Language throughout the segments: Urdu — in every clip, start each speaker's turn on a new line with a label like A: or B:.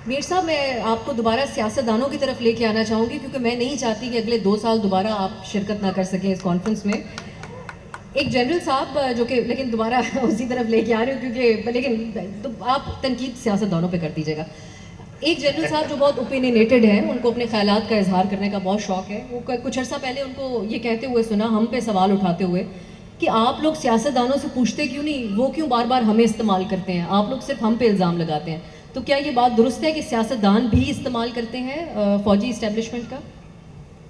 A: میر صاحب میں آپ کو دوبارہ سیاستدانوں کی طرف لے کے آنا چاہوں گی، کیونکہ میں نہیں چاہتی کہ اگلے 2 سال دوبارہ آپ شرکت نہ کر سکیں اس کانفرنس میں. ایک جنرل صاحب جو کہ لیکن دوبارہ اسی طرف لے کے آ رہے ہو، کیونکہ لیکن آپ تنقید سیاستدانوں پہ کر دیجیے گا. ایک جنرل صاحب جو بہت اوپینینیٹڈ ہیں، ان کو اپنے خیالات کا اظہار کرنے کا بہت شوق ہے. وہ کچھ عرصہ پہلے ان کو یہ کہتے ہوئے سنا، ہم پہ سوال اٹھاتے ہوئے، کہ آپ لوگ سیاستدانوں سے پوچھتے کیوں نہیں، وہ کیوں بار بار ہمیں استعمال کرتے ہیں، آپ لوگ صرف ہم پہ الزام لگاتے ہیں. تو کیا یہ بات درست ہے کہ سیاستدان بھی استعمال کرتے ہیں فوجی اسٹیبلشمنٹ کا؟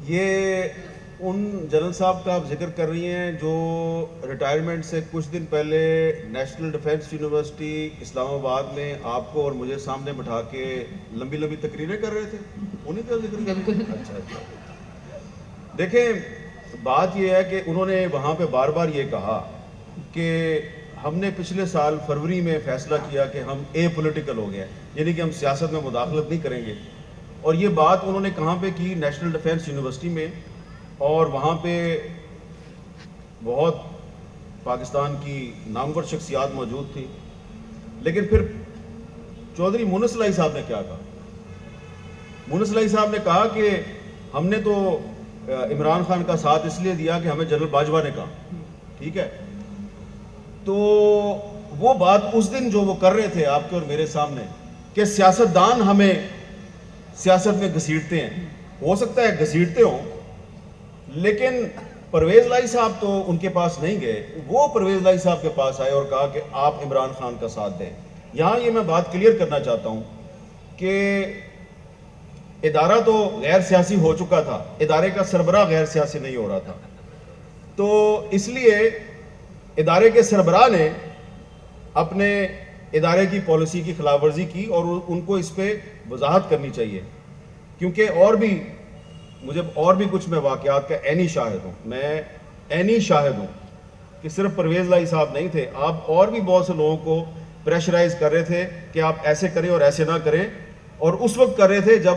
B: یہ ان جنرل صاحب کا آپ ذکر کر رہی ہیں جو ریٹائرمنٹ سے کچھ دن پہلے نیشنل ڈیفنس یونیورسٹی اسلام آباد میں آپ کو اور مجھے سامنے بٹھا کے لمبی لمبی تقریریں کر رہے تھے، انہیں کا ذکر کر رہے ہیں؟ اچھا. دیکھیں، بات یہ ہے کہ انہوں نے وہاں پہ بار بار یہ کہا کہ ہم نے پچھلے سال فروری میں فیصلہ کیا کہ ہم اے پولیٹیکل ہو گئے، یعنی کہ ہم سیاست میں مداخلت نہیں کریں گے. اور یہ بات انہوں نے کہاں پہ کی؟ نیشنل ڈیفنس یونیورسٹی میں. اور وہاں پہ بہت پاکستان کی نامور شخصیات موجود تھی. لیکن پھر چودھری مونس لائی صاحب نے کیا کہا؟ مونس لائی صاحب نے کہا کہ ہم نے تو عمران خان کا ساتھ اس لیے دیا کہ ہمیں جنرل باجوہ نے کہا. ٹھیک ہے، تو وہ بات اس دن جو وہ کر رہے تھے آپ کے اور میرے سامنے کہ سیاستدان ہمیں سیاست میں گھسیٹتے ہیں، ہو سکتا ہے گھسیٹتے ہوں، لیکن پرویز لائی صاحب تو ان کے پاس نہیں گئے. وہ پرویز لائی صاحب کے پاس آئے اور کہا کہ آپ عمران خان کا ساتھ دیں. یہاں یہ میں بات کلیئر کرنا چاہتا ہوں کہ ادارہ تو غیر سیاسی ہو چکا تھا، ادارے کا سربراہ غیر سیاسی نہیں ہو رہا تھا. تو اس لیے ادارے کے سربراہ نے اپنے ادارے کی پالیسی کی خلاف ورزی کی اور ان کو اس پہ وضاحت کرنی چاہیے. کیونکہ اور بھی کچھ میں واقعات کا عینی شاہد ہوں، میں عینی شاہد ہوں کہ صرف پرویز لائی صاحب نہیں تھے، آپ اور بھی بہت سے لوگوں کو پریشرائز کر رہے تھے کہ آپ ایسے کریں اور ایسے نہ کریں، اور اس وقت کر رہے تھے جب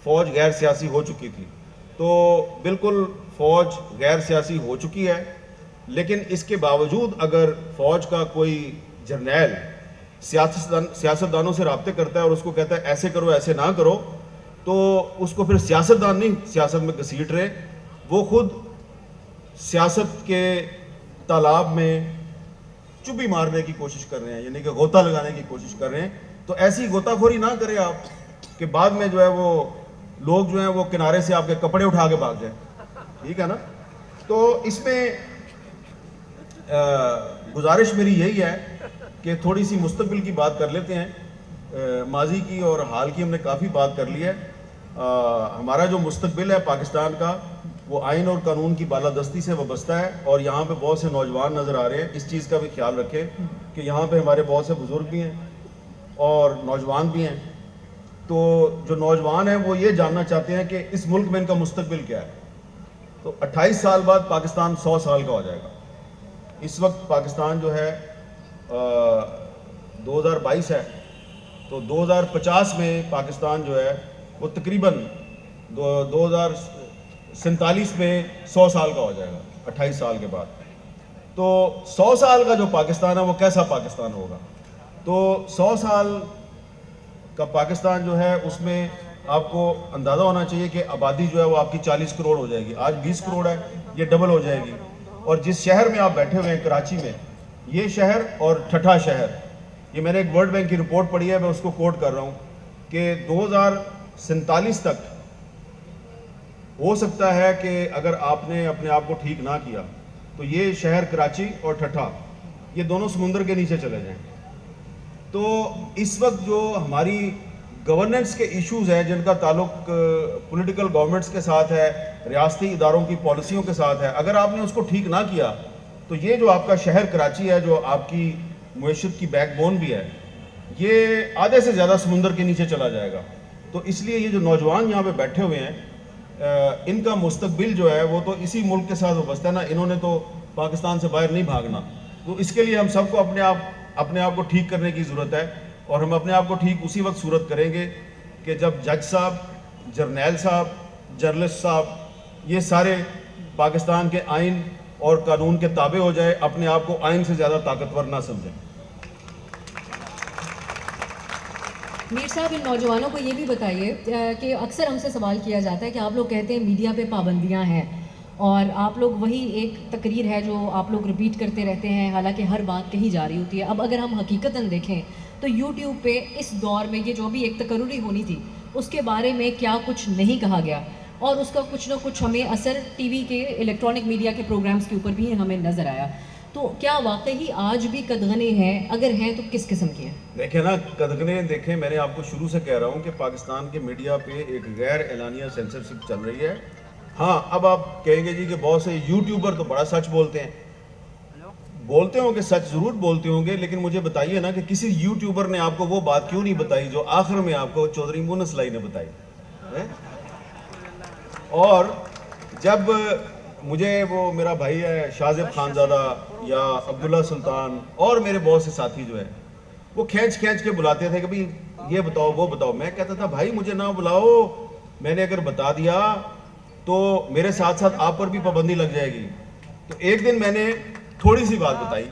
B: فوج غیر سیاسی ہو چکی تھی. تو بالکل فوج غیر سیاسی ہو چکی ہے، لیکن اس کے باوجود اگر فوج کا کوئی جرنیل سیاستدانوں سے رابطے کرتا ہے اور اس کو کہتا ہے ایسے کرو ایسے نہ کرو، تو اس کو پھر سیاستدان نہیں سیاست میں گھسیٹ رہے، وہ خود سیاست کے تالاب میں چبی مارنے کی کوشش کر رہے ہیں، یعنی کہ غوطہ لگانے کی کوشش کر رہے ہیں. تو ایسی غوطہ خوری نہ کریں آپ کہ بعد میں جو ہے وہ لوگ جو ہیں وہ کنارے سے آپ کے کپڑے اٹھا کے بھاگ جائیں. ٹھیک ہے نا؟ تو اس میں گزارش میری یہی ہے کہ تھوڑی سی مستقبل کی بات کر لیتے ہیں. ماضی کی اور حال کی ہم نے کافی بات کر لی ہے. ہمارا جو مستقبل ہے پاکستان کا، وہ آئین اور قانون کی بالادستی سے وابستہ ہے، اور یہاں پہ بہت سے نوجوان نظر آ رہے ہیں. اس چیز کا بھی خیال رکھیں کہ یہاں پہ ہمارے بہت سے بزرگ بھی ہیں اور نوجوان بھی ہیں. تو جو نوجوان ہیں وہ یہ جاننا چاہتے ہیں کہ اس ملک میں ان کا مستقبل کیا ہے. تو 28 سال بعد پاکستان 100 سال کا ہو جائے گا. اس وقت پاکستان جو ہے 2022 ہے، تو 2050 میں پاکستان جو ہے وہ تقریباً 2047 میں 100 سال کا ہو جائے گا 28 سال کے بعد. تو 100 سال کا جو پاکستان ہے وہ کیسا پاکستان ہوگا؟ تو 100 سال کا پاکستان جو ہے اس میں آپ کو اندازہ ہونا چاہیے کہ آبادی جو ہے وہ آپ کی 40 کروڑ ہو جائے گی. آج 20 کروڑ ہے، یہ ڈبل ہو جائے گی. اور جس شہر میں آپ بیٹھے ہوئے ہیں کراچی میں، یہ شہر اور ٹھٹھا شہر، یہ میں نے ایک ورلڈ بینک کی رپورٹ پڑھی ہے، میں اس کو کوٹ کر رہا ہوں کہ 2047 تک ہو سکتا ہے کہ اگر آپ نے اپنے آپ کو ٹھیک نہ کیا تو یہ شہر کراچی اور ٹھٹھا یہ دونوں سمندر کے نیچے چلے جائیں. تو اس وقت جو ہماری گورننس کے ایشوز ہیں جن کا تعلق پولیٹیکل گورنمنٹس کے ساتھ ہے، ریاستی اداروں کی پالیسیوں کے ساتھ ہے، اگر آپ نے اس کو ٹھیک نہ کیا تو یہ جو آپ کا شہر کراچی ہے، جو آپ کی معیشت کی بیک بون بھی ہے، یہ آدھے سے زیادہ سمندر کے نیچے چلا جائے گا. تو اس لیے یہ جو نوجوان یہاں پہ بیٹھے ہوئے ہیں، ان کا مستقبل جو ہے وہ تو اسی ملک کے ساتھ وابستہ ہے نا. انہوں نے تو پاکستان سے باہر نہیں بھاگنا. تو اس کے لیے ہم سب کو اپنے آپ کو ٹھیک کرنے کی ضرورت ہے. اور ہم اپنے آپ کو ٹھیک اسی وقت صورت کریں گے کہ جب جج صاحب، جرنیل صاحب، جرنلسٹ صاحب یہ سارے پاکستان کے آئین اور قانون کے تابع ہو جائے، اپنے آپ کو آئین سے زیادہ طاقتور نہ سمجھیں.
A: میر صاحب ان نوجوانوں کو یہ بھی بتائیے کہ اکثر ہم سے سوال کیا جاتا ہے کہ آپ لوگ کہتے ہیں میڈیا پہ پابندیاں ہیں اور آپ لوگ وہی ایک تقریر ہے جو آپ لوگ رپیٹ کرتے رہتے ہیں حالانکہ ہر بات کہی جا رہی ہوتی ہے. اب اگر ہم حقیقتاً دیکھیں تو یوٹیوب پہ اس دور میں یہ جو بھی ایک تقرری ہونی تھی اس کے بارے میں کیا کچھ نہیں کہا گیا اور اس کا کچھ نہ کچھ ہمیں اثر ٹی وی کے الیکٹرانک میڈیا کے پروگرامز کے اوپر بھی ہمیں نظر آیا. تو کیا واقعی آج بھی قدغنیں ہیں؟ اگر ہیں تو کس قسم کی ہیں؟
B: دیکھیں نا قدغنیں دیکھیں، میں نے آپ کو شروع سے کہہ رہا ہوں کہ پاکستان کے میڈیا پہ ایک غیر اعلانیہ سینسرشپ چل رہی ہے. ہاں اب آپ کہیں گے جی کہ بہت سے یوٹیوبر تو بڑا سچ بولتے ہیں. بولتے ہوں گے، سچ ضرور بولتے ہوں گے، لیکن مجھے بتائیے نا کہ کسی یوٹیوبر نے آپ کو وہ بات کیوں نہیں بتائی جو آخر میں آپ کو چودھری مونس لائی نے بتائی. اور جب مجھے وہ میرا بھائی ہے شاہزب خانزادہ یا عبداللہ سلطان اور میرے بہت سے ساتھی جو ہیں وہ کھینچ کے بلاتے تھے کہ بھئی یہ بتاؤ وہ بتاؤ، میں کہتا تھا بھائی مجھے نہ بلاؤ، میں نے اگر بتا دیا تو میرے ساتھ ساتھ آپ پر بھی پابندی لگ جائے گی. تو ایک دن میں نے تھوڑی سی بات بتائی،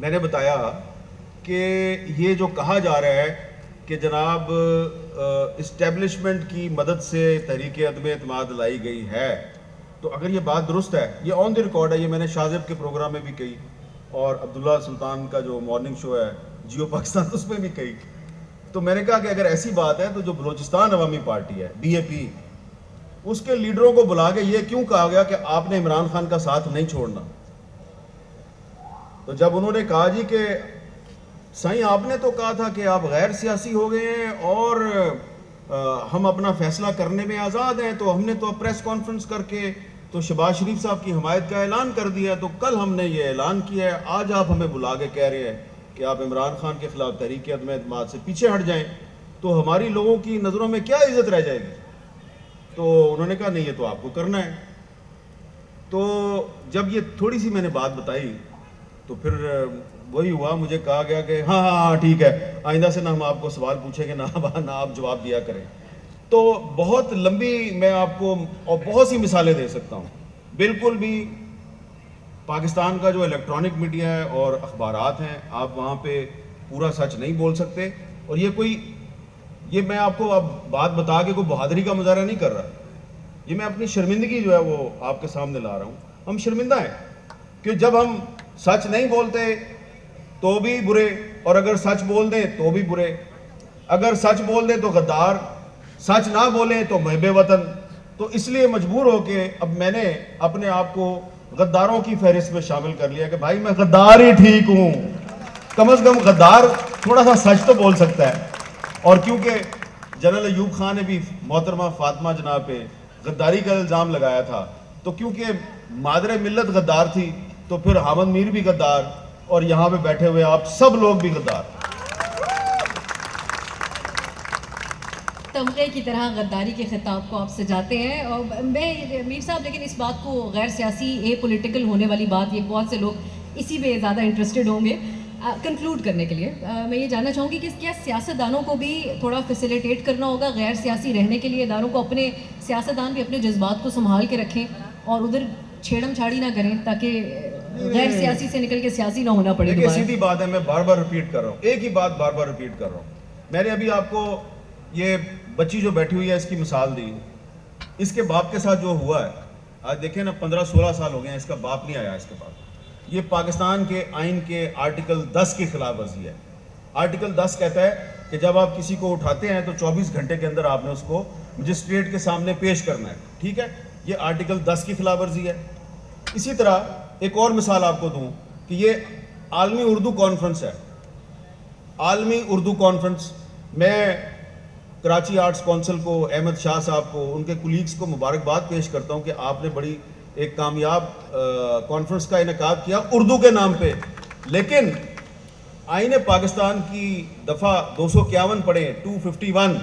B: میں نے بتایا کہ یہ جو کہا جا رہا ہے کہ جناب اسٹیبلشمنٹ کی مدد سے تحریک عدم اعتماد لائی گئی ہے، تو اگر یہ بات درست ہے، یہ آن دی ریکارڈ ہے، یہ میں نے شاہزب کے پروگرام میں بھی کہی اور عبداللہ سلطان کا جو مارننگ شو ہے جیو پاکستان اس میں بھی کہی. تو میں نے کہا کہ اگر ایسی بات ہے تو جو بلوچستان عوامی پارٹی ہے BAP، اس کے لیڈروں کو بلا کے یہ کیوں کہا گیا کہ آپ نے عمران خان کا ساتھ نہیں چھوڑنا؟ تو جب انہوں نے کہا جی کہ سائیں آپ نے تو کہا تھا کہ آپ غیر سیاسی ہو گئے ہیں اور ہم اپنا فیصلہ کرنے میں آزاد ہیں، تو ہم نے تو پریس کانفرنس کر کے تو شہباز شریف صاحب کی حمایت کا اعلان کر دیا، تو کل ہم نے یہ اعلان کیا ہے، آج آپ ہمیں بلا کے کہہ رہے ہیں کہ آپ عمران خان کے خلاف تحریک عدم اعتماد سے پیچھے ہٹ جائیں، تو ہماری لوگوں کی نظروں میں کیا عزت رہ جائے گی؟ تو انہوں نے کہا نہیں یہ تو آپ کو کرنا ہے. تو جب یہ تھوڑی سی میں نے بات بتائی تو پھر وہی ہوا، مجھے کہا گیا کہ ہاں ہاں ہاں ٹھیک ہے، آئندہ سے نہ ہم آپ کو سوال پوچھیں گے نہ آپ جواب دیا کریں. تو بہت لمبی میں آپ کو اور بہت سی مثالیں دے سکتا ہوں. بالکل بھی پاکستان کا جو الیکٹرانک میڈیا ہے اور اخبارات ہیں، آپ وہاں پہ پورا سچ نہیں بول سکتے. اور یہ میں آپ کو اب بات بتا کے کوئی بہادری کا مظاہرہ نہیں کر رہا، یہ میں اپنی شرمندگی جو ہے وہ آپ کے سامنے لا رہا ہوں. ہم شرمندہ ہیں کہ جب ہم سچ نہیں بولتے تو بھی برے، اور اگر سچ بول دیں تو بھی برے. اگر سچ بول دیں تو غدار، سچ نہ بولیں تو محب وطن. تو اس لیے مجبور ہو کے اب میں نے اپنے آپ کو غداروں کی فہرست میں شامل کر لیا کہ بھائی میں غدار ہی ٹھیک ہوں، کم از کم غدار تھوڑا سا سچ تو بول سکتا ہے. اور کیونکہ جنرل ایوب خان نے بھی محترمہ فاطمہ جناب پہ غداری کا الزام لگایا تھا، تو کیونکہ مادر ملت غدار تھی تو پھر حامد میر بھی غدار اور یہاں پہ بیٹھے ہوئے آپ سب لوگ بھی غدار.
A: تمغے کی طرح غداری کے خطاب کو آپ سجاتے ہیں. اور میں میر صاحب لیکن اس بات کو غیر سیاسی پولیٹیکل ہونے والی بات، یہ بہت سے لوگ اسی پہ زیادہ انٹرسٹڈ ہوں گے. کنکلوڈ کرنے کے لیے میں یہ جاننا چاہوں گی کہ کیا سیاستدانوں کو بھی تھوڑا فیسیلیٹیٹ کرنا ہوگا غیر سیاسی رہنے کے لیے؟ اداروں کو اپنے سیاستدان بھی اپنے جذبات کو سنبھال کے رکھیں اور ادھر چھیڑم چھاڑی نہ کریں تاکہ غیر سیاسی سے نکل کے سیاسی نہ ہونا پڑے.
B: دیکھیں سیدھی بات ہے، میں بار بار ریپیٹ کر رہا ہوں، ایک ہی بات بار بار ریپیٹ کر رہا ہوں. میں نے ابھی آپ کو یہ بچی جو بیٹھی ہوئی ہے اس کی مثال دی. اس کے باپ کے ساتھ جو ہوا ہے، آج دیکھیں نا 15-16 سال ہو گئے ہیں، اس کا باپ نہیں آیا اس کے پاس. یہ پاکستان کے آئین کے آرٹیکل 10 کی خلاف ورزی ہے. آرٹیکل 10 کہتا ہے کہ جب آپ کسی کو اٹھاتے ہیں تو 24 گھنٹے کے اندر آپ نے اس کو مجسٹریٹ کے سامنے پیش کرنا ہے. ٹھیک ہے، یہ آرٹیکل 10 کی خلاف ورزی ہے. اسی طرح ایک اور مثال آپ کو دوں کہ یہ عالمی اردو کانفرنس ہے. عالمی اردو کانفرنس، میں کراچی آرٹس کونسل کو، احمد شاہ صاحب کو، ان کے کولیگز کو مبارکباد پیش کرتا ہوں کہ آپ نے بڑی ایک کامیاب کانفرنس کا انعقاد کیا اردو کے نام پہ. لیکن آئین پاکستان کی دفعہ 251 پڑھیں، 251،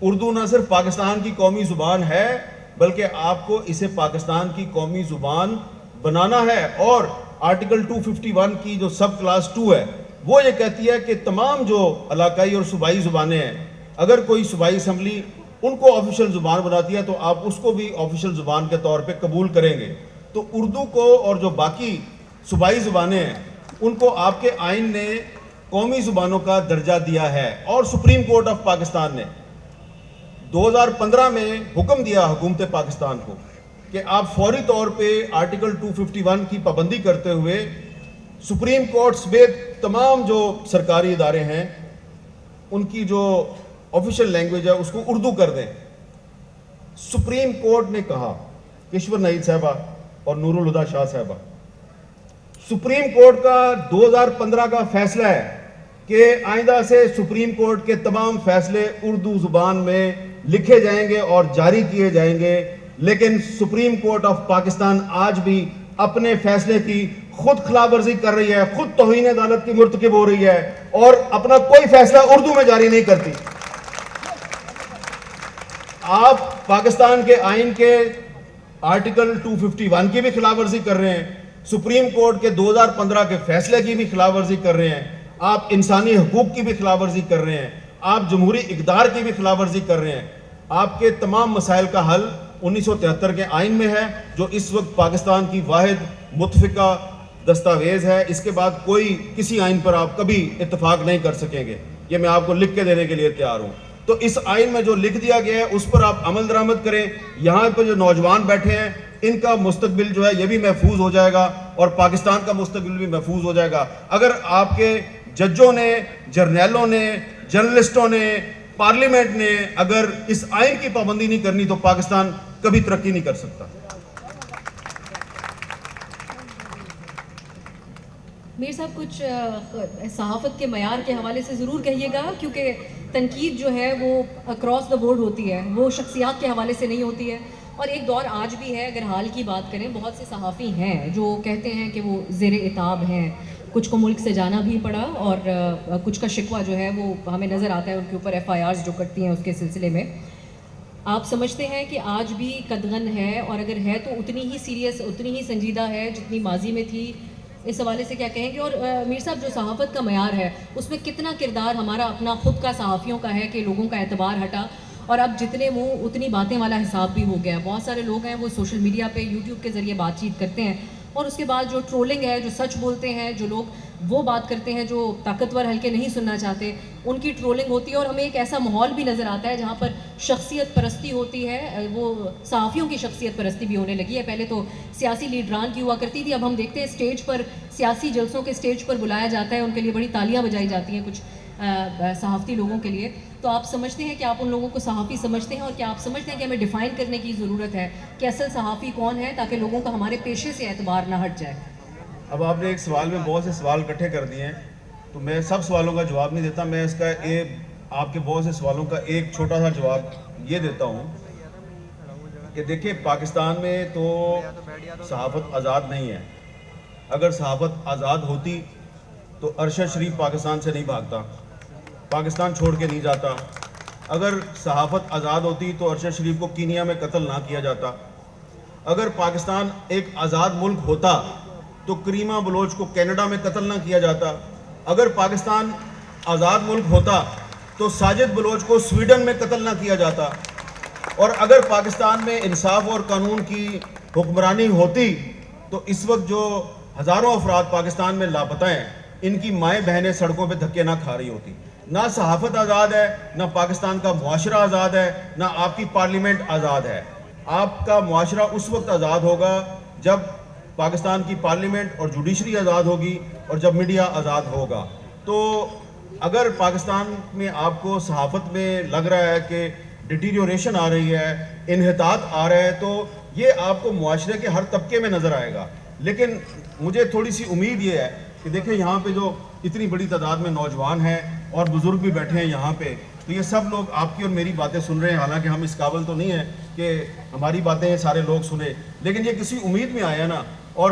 B: اردو نہ صرف پاکستان کی قومی زبان ہے بلکہ آپ کو اسے پاکستان کی قومی زبان بنانا ہے. اور آرٹیکل 251 کی جو سب کلاس 2 ہے وہ یہ کہتی ہے کہ تمام جو علاقائی اور صوبائی زبانیں ہیں، اگر کوئی صوبائی اسمبلی ان کو آفیشل زبان بناتی ہے تو آپ اس کو بھی آفیشل زبان کے طور پہ قبول کریں گے. تو اردو کو اور جو باقی صوبائی زبانیں ہیں ان کو آپ کے آئین نے قومی زبانوں کا درجہ دیا ہے اور سپریم کورٹ آف پاکستان نے 2015 میں حکم دیا حکومت پاکستان کو کہ آپ فوری طور پہ آرٹیکل 251 کی پابندی کرتے ہوئے سپریم کورٹ سمیت تمام جو سرکاری ادارے ہیں ان کی جو آفیشیل لینگویج ہے اس کو اردو کر دیں. سپریم کورٹ نے کہا, کشور نعید صاحبہ اور نور الہدیٰ شاہ صاحبہ, سپریم کورٹ کا 2015 کا فیصلہ ہے کہ آئندہ سے سپریم کورٹ کے تمام فیصلے اردو زبان میں لکھے جائیں گے اور جاری کیے جائیں گے, لیکن سپریم کورٹ آف پاکستان آج بھی اپنے فیصلے کی خود خلاف ورزی کر رہی ہے, خود توہین عدالت کی مرتکب ہو رہی ہے اور اپنا کوئی فیصلہ اردو میں جاری نہیں کرتی. آپ پاکستان کے آئین کے آرٹیکل 251 کی بھی خلاف ورزی کر رہے ہیں, سپریم کورٹ کے 2015 کے فیصلے کی بھی خلاف ورزی کر رہے ہیں, آپ انسانی حقوق کی بھی خلاف ورزی کر رہے ہیں, آپ جمہوری اقدار کی بھی خلاف ورزی کر رہے ہیں. آپ کے تمام مسائل کا حل 1973 کے آئین میں ہے جو اس وقت پاکستان کی واحد متفقہ دستاویز ہے. اس کے بعد کوئی کسی آئین پر آپ کبھی اتفاق نہیں کر سکیں گے, یہ میں آپ کو لکھ کے دینے کے لیے تیار ہوں. تو اس آئین میں جو لکھ دیا گیا ہے اس پر آپ عمل درآمد کریں. یہاں پر جو نوجوان بیٹھے ہیں ان کا مستقبل جو ہے یہ بھی محفوظ ہو جائے گا اور پاکستان کا مستقبل بھی محفوظ ہو جائے گا. اگر آپ کے ججوں نے, جرنیلوں نے, جرنلسٹوں نے, پارلیمنٹ نے اگر اس آئین کی پابندی نہیں کرنی تو پاکستان کبھی ترقی نہیں کر سکتا.
A: میر صاحب کچھ صحافت کے معیار کے حوالے سے ضرور کہیے گا, کیونکہ تنقید جو ہے وہ اکراس دا بورڈ ہوتی ہے, وہ شخصیات کے حوالے سے نہیں ہوتی ہے. اور ایک دور آج بھی ہے, اگر حال کی بات کریں, بہت سے صحافی ہیں جو کہتے ہیں کہ وہ زیر عتاب ہیں, کچھ کو ملک سے جانا بھی پڑا اور کچھ کا شکوہ جو ہے وہ ہمیں نظر آتا ہے ان کے اوپر FIRs جو کرتی ہیں اس کے سلسلے میں. آپ سمجھتے ہیں کہ آج بھی قدغن ہے, اور اگر ہے تو اتنی ہی سیریس, اتنی ہی سنجیدہ ہے جتنی ماضی میں تھی؟ اس حوالے سے کیا کہیں گے؟ اور میر صاحب جو صحافت کا معیار ہے اس میں کتنا کردار ہمارا اپنا خود کا صحافیوں کا ہے کہ لوگوں کا اعتبار ہٹا اور اب جتنے منہ اتنی باتیں والا حساب بھی ہو گیا؟ بہت سارے لوگ ہیں وہ سوشل میڈیا پہ, یوٹیوب کے ذریعے بات چیت کرتے ہیں اور اس کے بعد جو ٹرولنگ ہے, جو سچ بولتے ہیں, جو لوگ وہ بات کرتے ہیں جو طاقتور حلقے نہیں سننا چاہتے, ان کی ٹرولنگ ہوتی ہے. اور ہمیں ایک ایسا ماحول بھی نظر آتا ہے جہاں پر شخصیت پرستی ہوتی ہے, وہ صحافیوں کی شخصیت پرستی بھی ہونے لگی ہے. پہلے تو سیاسی لیڈران کی ہوا کرتی تھی, اب ہم دیکھتے ہیں اسٹیج پر, سیاسی جلسوں کے اسٹیج پر بلایا جاتا ہے, ان کے لیے بڑی تالیاں بجائی جاتی ہیں کچھ صحافتی لوگوں کے لیے. تو آپ سمجھتے ہیں کہ آپ ان لوگوں کو صحافی سمجھتے ہیں, اور کیا آپ سمجھتے ہیں کہ ہمیں ڈیفائن کرنے کی ضرورت ہے کہ اصل صحافی کون ہے تاکہ لوگوں کا ہمارے پیشے سے اعتبار نہ ہٹ جائے؟
B: اب آپ نے ایک سوال میں بہت سے سوال اکٹھے کر دیے ہیں, تو میں سب سوالوں کا جواب نہیں دیتا. میں اس کا آپ کے بہت سے سوالوں کا ایک چھوٹا سا جواب یہ دیتا ہوں کہ دیکھیں, پاکستان میں تو صحافت آزاد نہیں ہے. اگر صحافت آزاد ہوتی تو ارشد شریف پاکستان سے نہیں بھاگتا, پاکستان چھوڑ کے نہیں جاتا. اگر صحافت آزاد ہوتی تو ارشد شریف کو کینیا میں قتل نہ کیا جاتا. اگر پاکستان ایک آزاد ملک ہوتا تو کریمہ بلوچ کو کینیڈا میں قتل نہ کیا جاتا. اگر پاکستان آزاد ملک ہوتا تو ساجد بلوچ کو سویڈن میں قتل نہ کیا جاتا. اور اگر پاکستان میں انصاف اور قانون کی حکمرانی ہوتی تو اس وقت جو ہزاروں افراد پاکستان میں لاپتہ ہیں, ان کی مائیں بہنیں سڑکوں پہ دھکے نہ کھا رہی ہوتی. نہ صحافت آزاد ہے, نہ پاکستان کا معاشرہ آزاد ہے, نہ آپ کی پارلیمنٹ آزاد ہے. آپ کا معاشرہ اس وقت آزاد ہوگا جب پاکستان کی پارلیمنٹ اور جوڈیشری آزاد ہوگی اور جب میڈیا آزاد ہوگا. تو اگر پاکستان میں آپ کو صحافت میں لگ رہا ہے کہ ڈیٹیریوریشن آ رہی ہے, انحطاط آ رہا ہے, تو یہ آپ کو معاشرے کے ہر طبقے میں نظر آئے گا. لیکن مجھے تھوڑی سی امید یہ ہے کہ دیکھیں, یہاں پہ جو اتنی بڑی تعداد میں نوجوان ہیں اور بزرگ بھی بیٹھے ہیں یہاں پہ, تو یہ سب لوگ آپ کی اور میری باتیں سن رہے ہیں. حالانکہ ہم اس قابل تو نہیں ہیں کہ ہماری باتیں سارے لوگ سنیں, لیکن یہ کسی امید میں آیا نا, اور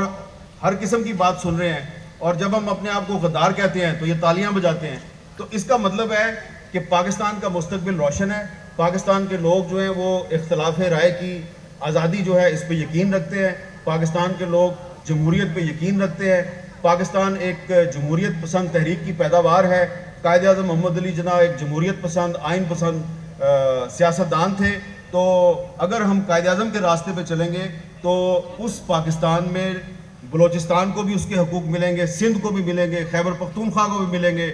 B: ہر قسم کی بات سن رہے ہیں. اور جب ہم اپنے آپ کو غدار کہتے ہیں تو یہ تالیاں بجاتے ہیں. تو اس کا مطلب ہے کہ پاکستان کا مستقبل روشن ہے. پاکستان کے لوگ جو ہیں وہ اختلاف رائے کی آزادی جو ہے اس پہ یقین رکھتے ہیں. پاکستان کے لوگ جمہوریت پہ یقین رکھتے ہیں. پاکستان ایک جمہوریت پسند تحریک کی پیداوار ہے. قائد اعظم محمد علی جناح ایک جمہوریت پسند, آئین پسند سیاستدان تھے. تو اگر ہم قائد اعظم کے راستے پہ چلیں گے تو اس پاکستان میں بلوچستان کو بھی اس کے حقوق ملیں گے, سندھ کو بھی ملیں گے, خیبر پختونخوا کو بھی ملیں گے,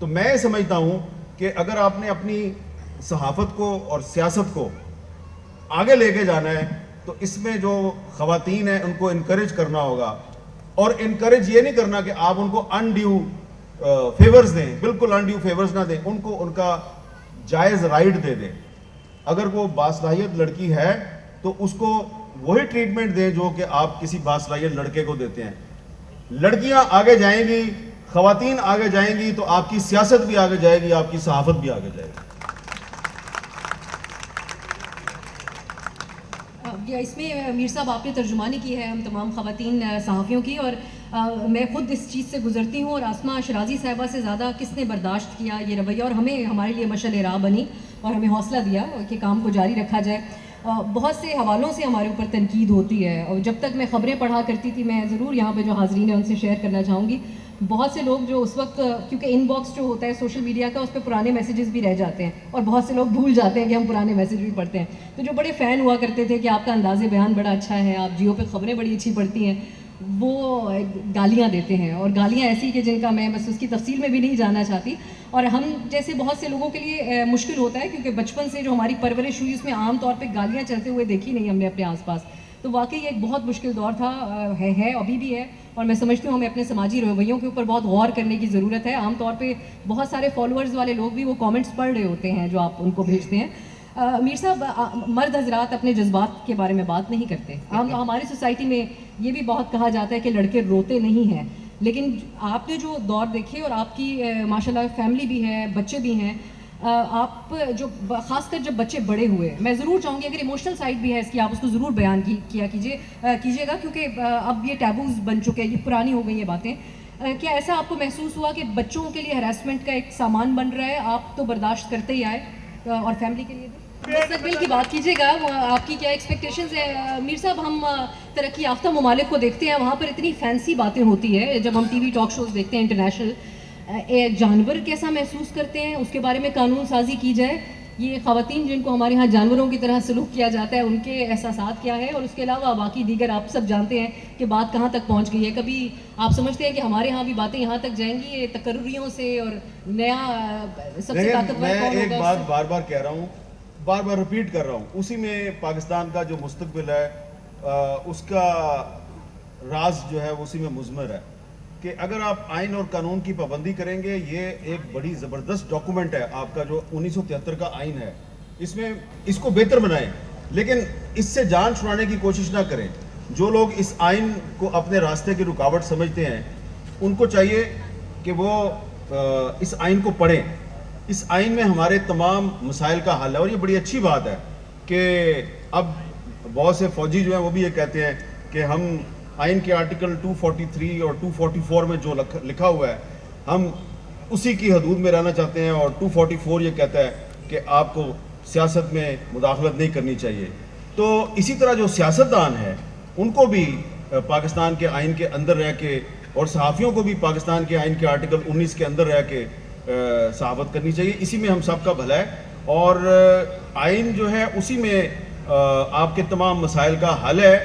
B: تو میں سمجھتا ہوں کہ اگر آپ نے اپنی صحافت کو اور سیاست کو آگے لے کے جانا ہے تو اس میں جو خواتین ہیں ان کو انکریج کرنا ہوگا, اور انکریج یہ نہیں کرنا کہ آپ ان کو انڈیو فیورز دیں, بالکل انڈیو فیورز نہ دیں, ان کو ان کا جائز رائٹ دے دیں. اگر وہ باصلاحیت لڑکی ہے تو اس کو وہی ٹریٹمنٹ دیں جو کہ آپ کسی باصلاحیت لڑکے کو دیتے ہیں. لڑکیاں آگے جائیں گی, خواتین آگے جائیں گی تو آپ کی سیاست بھی آگے جائے گی, آپ کی صحافت بھی آگے جائے گی.
A: اس میں میر صاحب آپ نے ترجمانی کی ہے ہم تمام خواتین صحافیوں کی, اور میں خود اس چیز سے گزرتی ہوں, اور آسمہ شرازی صاحبہ سے زیادہ کس نے برداشت کیا یہ رویہ, اور ہمیں ہمارے لیے مشعل راہ بنی اور ہمیں حوصلہ دیا کہ کام کو جاری رکھا جائے. بہت سے حوالوں سے ہمارے اوپر تنقید ہوتی ہے, اور جب تک میں خبریں پڑھا کرتی تھی, میں ضرور یہاں پہ جو حاضرین ہیں ان سے شیئر کرنا چاہوں گی, بہت سے لوگ جو اس وقت, کیونکہ ان باکس جو ہوتا ہے سوشل میڈیا کا اس پہ پرانے میسیجز بھی رہ جاتے ہیں, اور بہت سے لوگ بھول جاتے ہیں کہ ہم پرانے میسیج بھی پڑھتے ہیں, تو جو بڑے فین ہوا کرتے تھے کہ آپ کا انداز بیان بڑا اچھا ہے, آپ جیو پہ خبریں بڑی اچھی پڑھتی ہیں, وہ گالیاں دیتے ہیں, اور گالیاں ایسی کہ جن کا میں بس اس کی تفصیل میں بھی نہیں جاننا چاہتی. اور ہم جیسے بہت سے لوگوں کے لیے مشکل ہوتا ہے کیونکہ بچپن سے جو ہماری پرورش ہوئی اس میں عام طور پہ گالیاں چلتے ہوئے دیکھی نہیں ہم نے اپنے آس پاس, تو واقعی ایک بہت مشکل دور تھا, ہے ابھی بھی ہے, اور میں سمجھتی ہوں ہمیں اپنے سماجی رویوں کے اوپر بہت غور کرنے کی ضرورت ہے. عام طور پہ بہت سارے فالوورز والے لوگ بھی وہ کامنٹس پڑھ رہے ہوتے ہیں جو آپ ان کو بھیجتے ہیں. میر صاحب, مرد حضرات اپنے جذبات کے بارے میں بات نہیں کرتے. ہماری سوسائٹی میں یہ بھی بہت کہا جاتا ہے کہ لڑکے روتے نہیں ہیں, لیکن آپ نے جو دور دیکھے, اور آپ کی ماشاء اللہ فیملی بھی ہے, بچے بھی ہیں, آپ جو خاص کر جب بچے بڑے ہوئے, میں ضرور چاہوں گی اگر ایموشنل سائڈ بھی ہے اس کی آپ اس کو ضرور بیان کیجیے گا, کیونکہ اب یہ ٹیبوز بن چکے ہیں, یہ پرانی ہو گئی یہ باتیں. کیا ایسا آپ کو محسوس ہوا کہ بچوں کے لیے ہراسمنٹ کا ایک سامان بن رہا ہے, آپ تو برداشت کرتے ہی آئے, اور فیملی کے لیے بھی مستقبل کی بات کیجیے گا, آپ کی کیا ایکسپیکٹیشنز ہیں؟ میر صاحب, ہم ترقی یافتہ ممالک کو دیکھتے ہیں, وہاں پر اتنی فینسی باتیں ہوتی ہے جب ہم ٹی وی ٹاک شوز دیکھتے ہیں انٹرنیشنل. جانور کیسا محسوس کرتے ہیں, اس کے بارے میں قانون سازی کی جائے. یہ خواتین جن کو ہمارے ہاں جانوروں کی طرح سلوک کیا جاتا ہے, ان کے احساسات کیا ہے, اور اس کے علاوہ باقی دیگر آپ سب جانتے ہیں کہ بات کہاں تک پہنچ گئی ہے. کبھی آپ سمجھتے ہیں کہ ہمارے ہاں بھی باتیں یہاں تک جائیں گی یہ تقرریوں سے, اور نیا سب سے طاقتور
B: میں
A: کون
B: ایک
A: ہوگا؟
B: بات بار بار کہہ رہا ہوں, بار بار ریپیٹ کر رہا ہوں, اسی میں پاکستان کا جو مستقبل ہے اس کا راز جو ہے اسی میں مضمر ہے کہ اگر آپ آئین اور قانون کی پابندی کریں گے, یہ ایک بڑی زبردست ڈاکومنٹ ہے آپ کا جو 1973 کا آئین ہے, اس میں اس کو بہتر بنائیں, لیکن اس سے جان چھڑانے کی کوشش نہ کریں. جو لوگ اس آئین کو اپنے راستے کی رکاوٹ سمجھتے ہیں ان کو چاہیے کہ وہ اس آئین کو پڑھیں. اس آئین میں ہمارے تمام مسائل کا حل ہے, اور یہ بڑی اچھی بات ہے کہ اب بہت سے فوجی جو ہیں وہ بھی یہ کہتے ہیں کہ ہم آئین کے آرٹیکل 243 اور 244 میں جو لکھا ہوا ہے ہم اسی کی حدود میں رہنا چاہتے ہیں, اور 244 یہ کہتا ہے کہ آپ کو سیاست میں مداخلت نہیں کرنی چاہیے. تو اسی طرح جو سیاستدان ہیں ان کو بھی پاکستان کے آئین کے اندر رہ کے, اور صحافیوں کو بھی پاکستان کے آئین کے آرٹیکل 19 کے اندر رہ کے صحافت کرنی چاہیے. اسی میں ہم سب کا بھلا ہے, اور آئین جو ہے اسی میں آپ کے تمام مسائل کا حل ہے.